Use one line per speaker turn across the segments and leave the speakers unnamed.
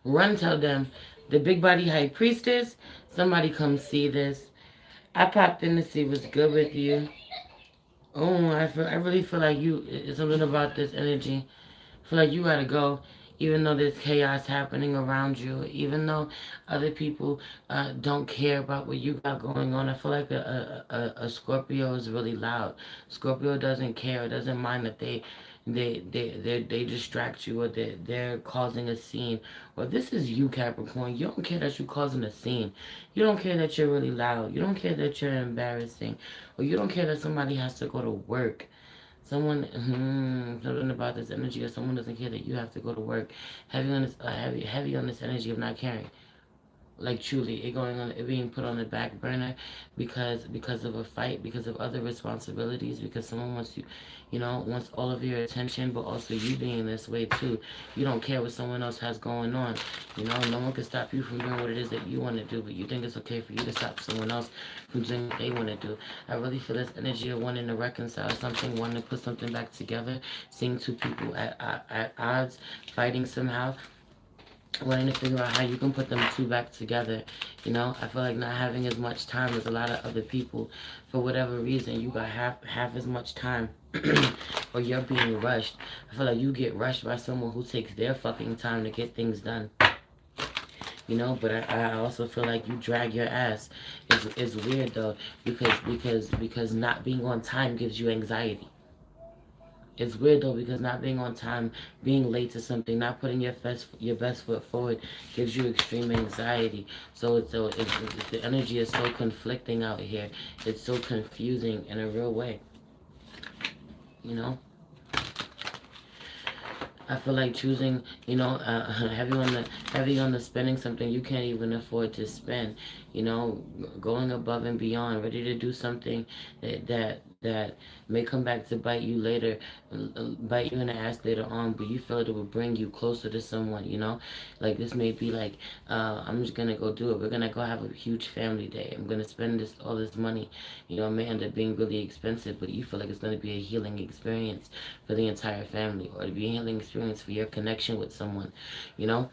Run, tell them. The big body high priestess, somebody come see this. I popped in to see what's good with you. Oh, I really feel like it's something about this energy. I feel like you gotta go, even though there's chaos happening around you, even though other people don't care about what you got going on. I feel like a Scorpio is really loud. Scorpio doesn't care, doesn't mind that they distract you, or they're causing a scene. Well, this is you, Capricorn. You don't care that you're causing a scene. You don't care that you're really loud. You don't care that you're embarrassing, or you don't care that somebody has to go to work. Someone, something about this energy, or someone doesn't care that you have to go to work. Heavy on this, heavy on this energy of not caring. Like truly, it going on, it being put on the back burner because of a fight, because of other responsibilities, because someone wants you, wants all of your attention, but also you being this way too. You don't care what someone else has going on. No one can stop you from doing what it is that you want to do, but you think it's okay for you to stop someone else from doing what they want to do. I really feel this energy of wanting to reconcile something, wanting to put something back together, seeing two people at odds, fighting somehow, wanting to figure out how you can put them two back together. I feel like not having as much time as a lot of other people. For whatever reason, you got half as much time. Or you're being rushed. I feel like you get rushed by someone who takes their fucking time to get things done. But I also feel like you drag your ass. It's weird though, because not being on time gives you anxiety. It's weird though, because not being on time, being late to something, not putting your best foot forward gives you extreme anxiety. The energy is so conflicting out here. It's so confusing in a real way. You know. I feel like choosing, heavy on the spending something you can't even afford to spend. Going above and beyond, ready to do something that may come back to bite you later, bite you in the ass later on, but you feel it will bring you closer to someone. Like this may be like, I'm just gonna go do it. We're gonna go have a huge family day. I'm gonna spend all this money. It may end up being really expensive, but you feel like it's gonna be a healing experience for the entire family, or to be a healing experience for your connection with someone. You know,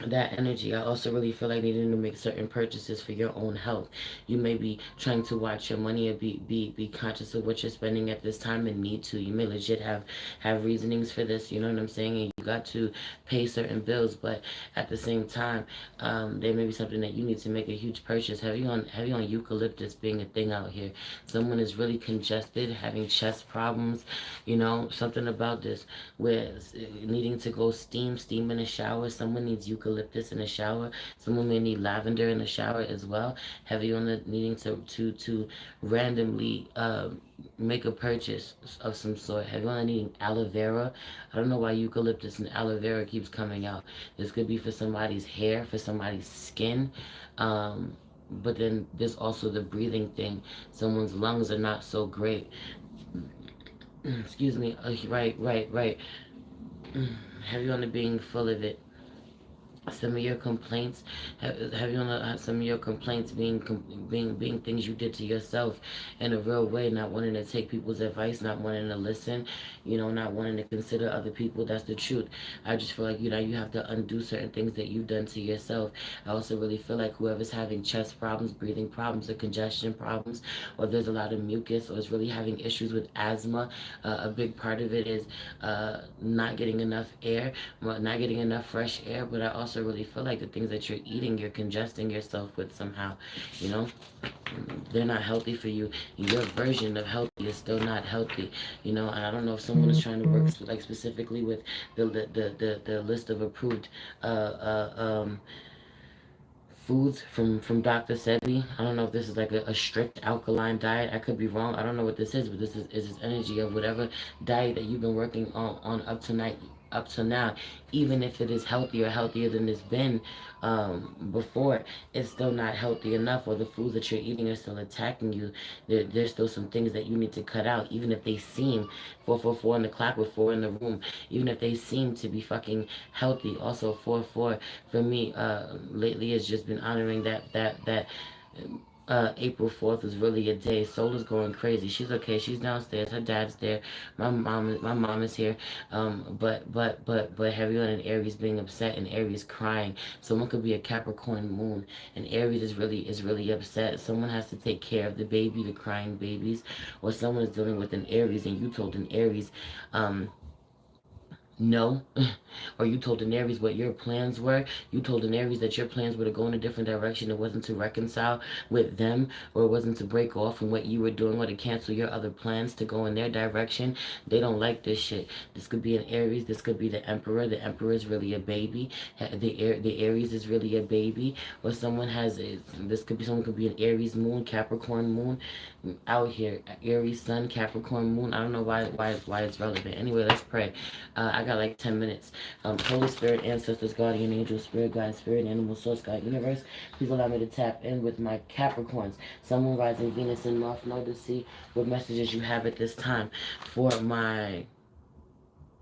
that energy. I also really feel like needing to make certain purchases for your own health. You may be trying to watch your money, or be conscious of what you're spending at this time, and need to. You may legit have reasonings for this. You know what I'm saying? And you got to pay certain bills, but at the same time, there may be something that you need to make a huge purchase. Heavy on eucalyptus being a thing out here. Someone is really congested, having chest problems. Something about this where needing to go steam in a shower. Someone needs eucalyptus in the shower. Someone may need lavender in the shower as well. Heavy on the needing to randomly make a purchase of some sort. Heavy on the needing aloe vera. I don't know why eucalyptus and aloe vera keeps coming out. This could be for somebody's hair, for somebody's skin. But then there's also the breathing thing. Someone's lungs are not so great. Excuse me. Right. Heavy on the being full of it. Some of your complaints have you on some of your complaints being things you did to yourself in a real way, not wanting to take people's advice, not wanting to listen, not wanting to consider other people. That's the truth. I just feel like you have to undo certain things that you've done to yourself. I also really feel like whoever's having chest problems, breathing problems, or congestion problems, or there's a lot of mucus, or is really having issues with asthma, a big part of it is not getting enough air, not getting enough fresh air. But I also really feel like the things that you're eating, you're congesting yourself with somehow. You know, they're not healthy for you. Your version of healthy is still not healthy. And I don't know if someone is trying to work like specifically with the list of approved foods from Dr. Sebi. I don't know if this is like a strict alkaline diet. I could be wrong. I don't know what this is, but this is energy of whatever diet that you've been working on up to now. Even if it is healthier than it's been before, it's still not healthy enough, or the foods that you're eating are still attacking you. There's still some things that you need to cut out, even if they seem 444 in the clock with 4 in the room, even if they seem to be fucking healthy. Also 4-4 for me lately has just been honoring that April 4th is really a day. Soul is going crazy. She's okay. She's downstairs. Her dad's there. My mom is here. But heavy on an Aries being upset and Aries crying. Someone could be a Capricorn moon, and Aries is really upset. Someone has to take care of the baby, the crying babies, or someone is dealing with an Aries, and you told an Aries, um, no. Or you told an Aries what your plans were. You told an Aries that your plans were to go in a different direction. It wasn't to reconcile with them, or it wasn't to break off from what you were doing, or to cancel your other plans to go in their direction. They don't like this shit. This could be an Aries. This could be the Emperor. The Emperor is really a baby. The Aries is really a baby. Or someone has this could be someone could be an Aries moon, Capricorn moon out here. Aries sun, Capricorn moon. I don't know why it's relevant. Anyway, let's pray. I got like 10 minutes. Holy Spirit, ancestors, guardian angel, spirit guide, spirit, animal, source, God, universe. Please allow me to tap in with my Capricorns. Sun, moon, rising, Venus, and North Node to see what messages you have at this time for my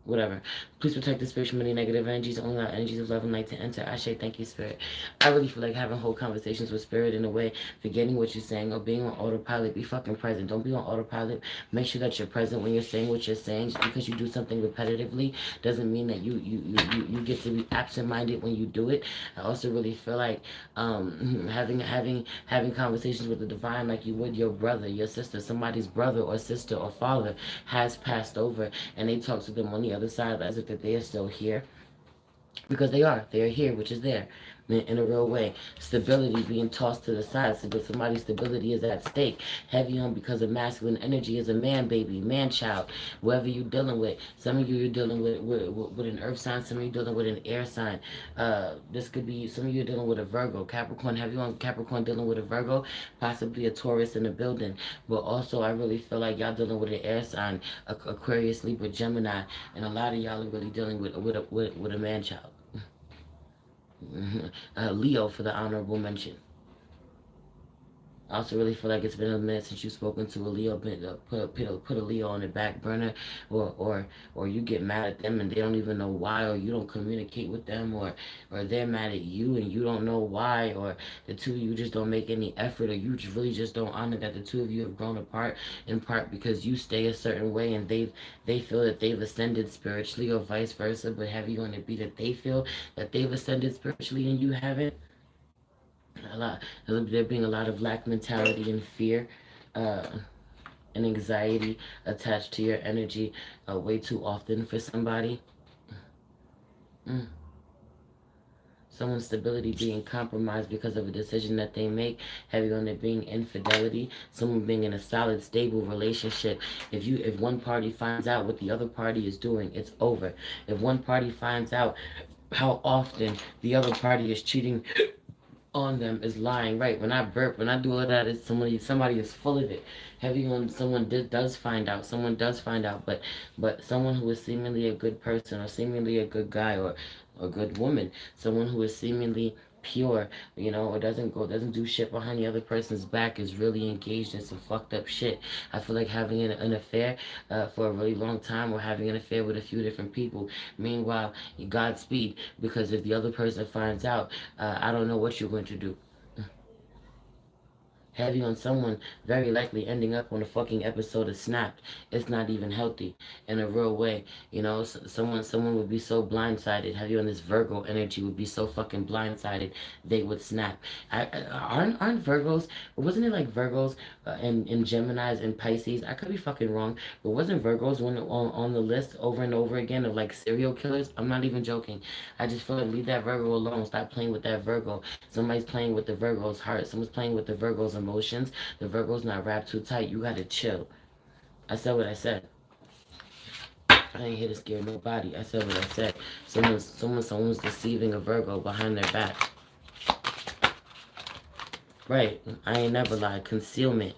whatever. Please protect the spiritual many negative energies, only allow energies of love and light to enter. I say thank you, Spirit. I really feel like having whole conversations with Spirit in a way, forgetting what you're saying or being on autopilot. Be fucking present. Don't be on autopilot. Make sure that you're present when you're saying what you're saying. Just because you do something repetitively doesn't mean that you get to be absent-minded when you do it. I also really feel like having conversations with the divine like you would your brother, your sister, somebody's brother or sister or father has passed over, and they talk to them on the other side as if that they are still here, because they are here, which is there in a real way. Stability being tossed to the side, so but somebody's stability is at stake, heavy on because of masculine energy is a man baby, man child, whoever you're dealing with. Some of you're dealing with an earth sign, some of you dealing with an air sign. This could be some of you dealing with a Virgo, Capricorn, heavy on Capricorn dealing with a Virgo, possibly a Taurus in the building. But also I really feel like y'all dealing with an air sign, Aquarius, Libra, Gemini, and a lot of y'all are really dealing with a man child. Leo for the honorable mention. I also really feel like it's been a minute since you've spoken to a Leo, put a Leo on the back burner, or you get mad at them and they don't even know why, or you don't communicate with them, or they're mad at you and you don't know why, or the two of you just don't make any effort, or you just really just don't honor that the two of you have grown apart, in part because you stay a certain way and they feel that they've ascended spiritually, or vice versa. But have you going to be that they feel that they've ascended spiritually and you haven't? A lot, there being a lot of lack mentality and fear, uh, and anxiety attached to your energy way too often for somebody. Mm. Someone's stability being compromised because of a decision that they make, heavy on it being infidelity, someone being in a solid, stable relationship. If one party finds out what the other party is doing, it's over. If one party finds out how often the other party is cheating on them, is lying, right? When I burp, when I do all that, it's somebody is full of it. Heavy on someone does find out. Someone does find out, but someone who is seemingly a good person, or seemingly a good guy, or a good woman, someone who is seemingly pure, or doesn't do shit behind the other person's back, is really engaged in some fucked up shit. I feel like having an affair for a really long time, or having an affair with a few different people. Meanwhile, Godspeed, because if the other person finds out, I don't know what you're going to do. Heavy on someone very likely ending up on a fucking episode of Snapped. It's not even healthy in a real way. Someone would be so blindsided. Heavy on this Virgo energy would be so fucking blindsided they would snap. Aren't Virgos? Wasn't it like Virgos and Gemini's and Pisces? I could be fucking wrong, but wasn't Virgos on the list over and over again of like serial killers? I'm not even joking. I just feel like leave that Virgo alone. Stop playing with that Virgo. Somebody's playing with the Virgo's heart. Someone's playing with the Virgo's emotions. The Virgo's not wrapped too tight. You gotta chill. I said what I said. I ain't here to scare nobody. I said what I said. Someone's deceiving a Virgo behind their back. Right. I ain't never lied. Concealment.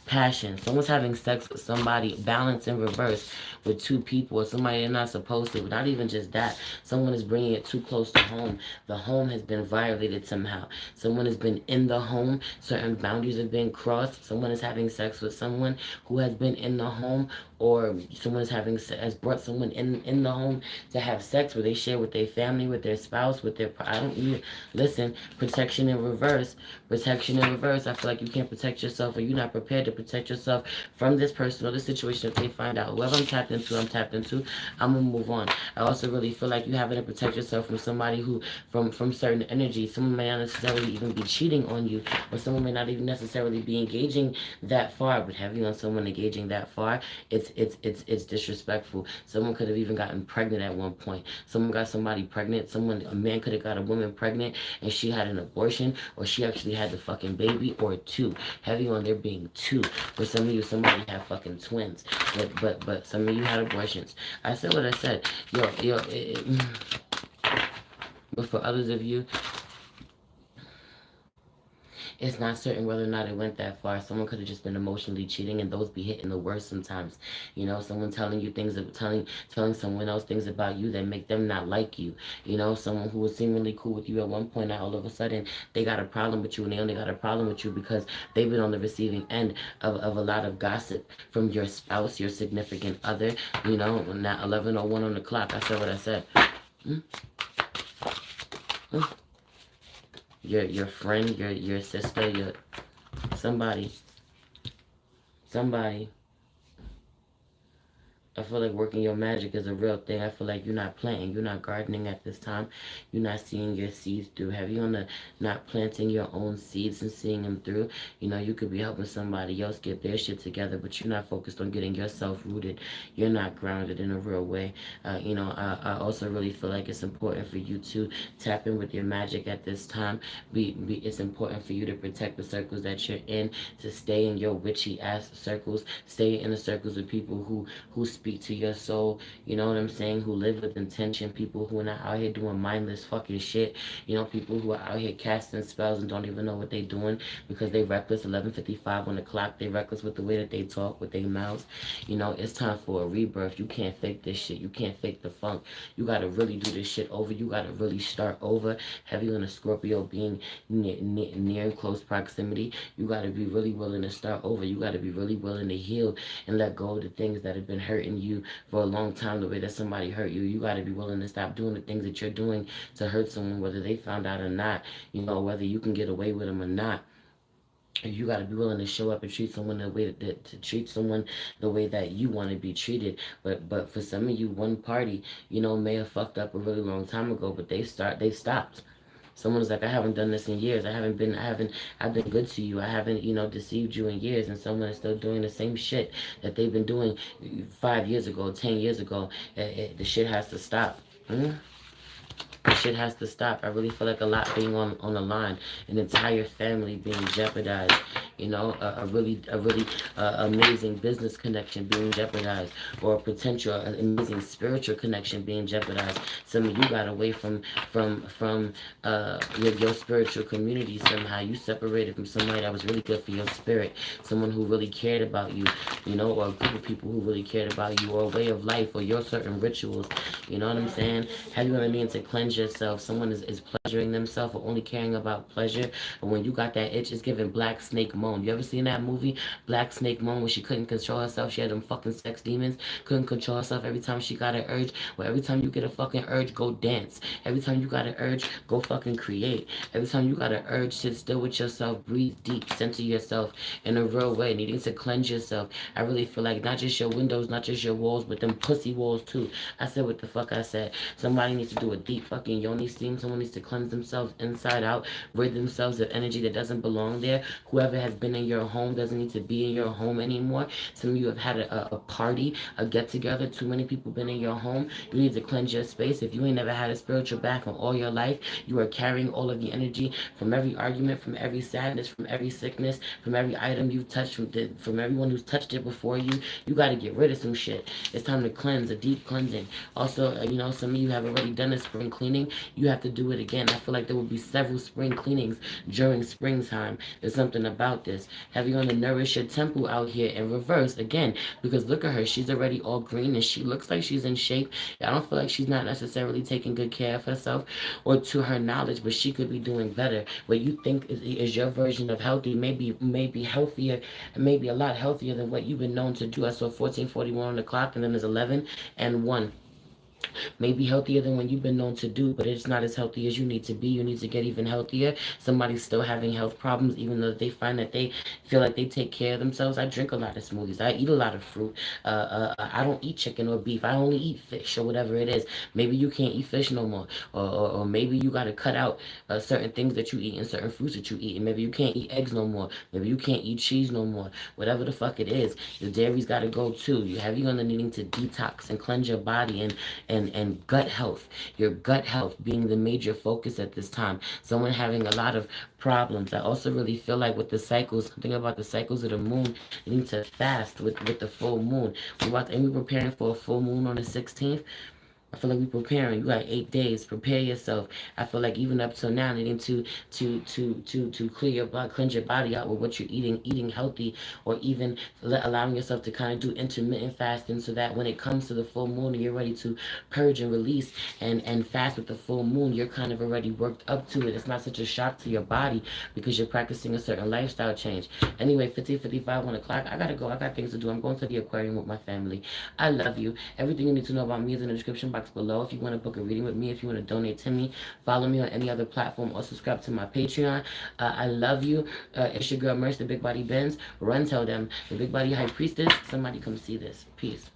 Passion. Someone's having sex with somebody. Balance in reverse. with two people or somebody they're not supposed to. But not even just that. Someone is bringing it too close to home. The home has been violated somehow. Someone has been in the home. Certain boundaries have been crossed. Someone is having sex with someone who has been in the home, or someone is has brought someone in the home to have sex where they share with their family, with their spouse, with their I don't even listen. Protection in reverse. Protection in reverse. I feel like you can't protect yourself, or you're not prepared to protect yourself from this person or this situation. If they find out whoever I'm tapped into, I'm gonna move on. I also really feel like you having to protect yourself from somebody who from certain energy. Someone may not necessarily even be cheating on you, or someone may not even necessarily be engaging that far. But having on someone engaging that far, it's disrespectful. Someone could have even gotten pregnant at one point. Someone got somebody pregnant. A man could have got a woman pregnant, and she had an abortion, or she actually had the fucking baby, or two. Heavy on there being two. For some of you, somebody had fucking twins, but some of you had abortions. I said what I said. But for others of you, it's not certain whether or not it went that far. Someone could have just been emotionally cheating, and those be hitting the worst sometimes. Someone telling you things, telling someone else things about you that make them not like you. Someone who was seemingly cool with you at one point, now all of a sudden they got a problem with you, and they only got a problem with you because they've been on the receiving end of a lot of gossip from your spouse, your significant other. Now 11:01 on the clock. I said what I said. Hmm? Hmm? Your friend, your sister, your somebody. I feel like working your magic is a real thing. I feel like you're not planting, you're not gardening at this time. You're not seeing your seeds through. Have you on the not planting your own seeds and seeing them through? You could be helping somebody else get their shit together, but you're not focused on getting yourself rooted. You're not grounded in a real way. I also really feel like it's important for you to tap in with your magic at this time. It's important for you to protect the circles that you're in, to stay in your witchy ass circles, stay in the circles of people who speak to your soul, you know what I'm saying, who live with intention, people who are not out here doing mindless fucking shit, people who are out here casting spells and don't even know what they're doing because they reckless. 11:55 on the clock, they reckless with the way that they talk with their mouths. It's time for a rebirth. You can't fake this shit. You can't fake the funk. You gotta really do this shit over. You gotta really start over. Heavy on a Scorpio being near and close proximity. You gotta be really willing to start over. You gotta be really willing to heal and let go of the things that have been hurting you for a long time, the way that somebody hurt you. You got to be willing to stop doing the things that you're doing to hurt someone, whether they found out or not, whether you can get away with them or not. You got to be willing to show up and treat someone the way to treat someone the way that you want to be treated. But for some of you, one party, may have fucked up a really long time ago, but they stopped. Someone's like, I haven't done this in years. I've been good to you. I haven't, deceived you in years. And someone is still doing the same shit that they've been doing 5 years ago, 10 years ago. The shit has to stop. Shit has to stop. I really feel like a lot being on the line, an entire family being jeopardized. A really amazing business connection being jeopardized, or a potential amazing spiritual connection being jeopardized. Some of you got away from your spiritual community somehow. You separated from somebody that was really good for your spirit, someone who really cared about you, or a group of people who really cared about you, or a way of life, or your certain rituals. You know what I'm saying? Have you ever mean to cleanse yourself? Someone is pleasuring themselves or only caring about pleasure. And when you got that itch, it's giving Black Snake Moan. You ever seen that movie, Black Snake Moan, where she couldn't control herself? She had them fucking sex demons. Couldn't control herself every time she got an urge. Well, every time you get a fucking urge, go dance. Every time you got an urge, go fucking create. Every time you got an urge, sit still with yourself, breathe deep, center yourself in a real way, needing to cleanse yourself. I really feel like not just your windows, not just your walls, but them pussy walls too. I said what the fuck I said. Somebody needs to do a deep fucking yoni steam. Someone needs to cleanse themselves inside out, rid themselves of energy that doesn't belong there. Whoever has been in your home doesn't need to be in your home anymore. Some of you have had a party, a get together. Too many people been in your home. You need to cleanse your space. If you ain't never had a spiritual bath in all your life, you are carrying all of the energy from every argument, from every sadness, from every sickness, from every item you've touched, from everyone who's touched it before you. You got to get rid of some shit. It's time to cleanse, a deep cleansing. Also, some of you have already done a spring cleaning cleaning, you have to do it again. I feel like there will be several spring cleanings during springtime. There's something about this. Heavy on the nourish your temple out here in reverse again, because look at her. She's already all green and she looks like she's in shape. I don't feel like she's not necessarily taking good care of herself or to her knowledge, but she could be doing better. What you think is your version of healthy, maybe healthier, maybe a lot healthier than what you've been known to do. I saw 1441 on the clock, and then there's 11 and 1. Maybe healthier than when you've been known to do, but it's not as healthy as you need to be. You need to get even healthier. Somebody's still having health problems, even though they find that they feel like they take care of themselves. I drink a lot of smoothies. I eat a lot of fruit. I don't eat chicken or beef. I only eat fish or whatever it is. Maybe you can't eat fish no more, or maybe you got to cut out certain things that you eat and certain fruits that you eat, and maybe you can't eat eggs no more. Maybe you can't eat cheese no more. Whatever the fuck it is, the dairy's got to go too. You have you on the needing to detox and cleanse your body and gut health. Your gut health being the major focus at this time. Someone having a lot of problems. I also really feel like with the cycles, something about the cycles of the moon, you need to fast with the full moon. We're preparing for a full moon on the 16th. I feel like we're preparing. You got 8 days. Prepare yourself. I feel like even up till now, needing to clear your blood, cleanse your body out with what you're eating healthy, or even allowing yourself to kind of do intermittent fasting, so that when it comes to the full moon and you're ready to purge and release and fast with the full moon, you're kind of already worked up to it. It's not such a shock to your body because you're practicing a certain lifestyle change. Anyway, 50:55, 1 o'clock. I gotta go. I got things to do. I'm going to the aquarium with my family. I love you. Everything you need to know about me is in the description box below. If you want to book a reading with me, if you want to donate to me, follow me on any other platform or subscribe to my Patreon. I love you. It's your girl Merce, the Big Body Benz. Run, tell them, the Big Body High Priestess. Somebody come see this. Peace.